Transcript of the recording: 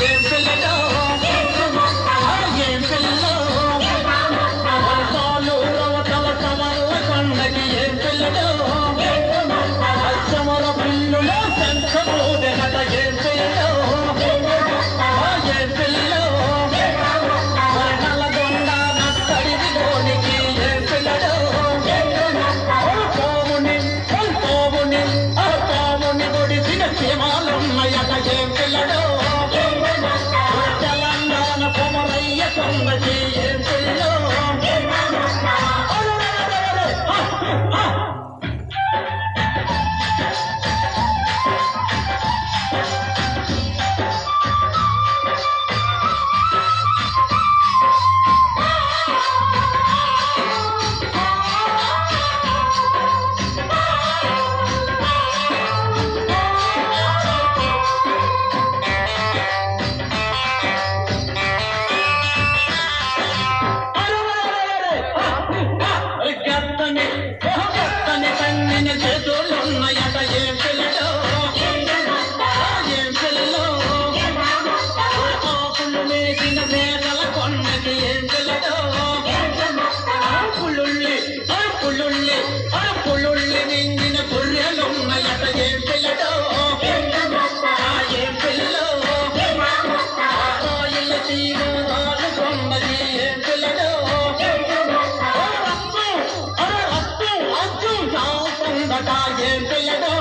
ఏం పిల్లడో ఏం పిల్లో సాలు రవతల సమర్ల కొండకి ఏం పిల్లడో సమర పిల్లులో శంఖమూదెనట ఏం పిల్లో ఏం పిల్లో నల్లగొండ నత్తడిలోనికి ఏం పిల్లడో పాముని పొడిసిన సీమాలున్నయట ఏం పిల్లడో తెలంగాణ కొమరయ్య కొండకి ఏం పిల్లో గత్తని తన్నిన చేతులున్నయట ఏం పిల్లడో ఏం పిల్లో ఆకులు మేసిన మేకల కొండకి ఏం పిల్లడో పులుళ్ళి మింగిన గుర్రెలున్నయట ఏం పిల్లడో ఏం పిల్లో రాయిల తీరాలు కొండకి ఏం పిల్లడో ఏం పిల్లడో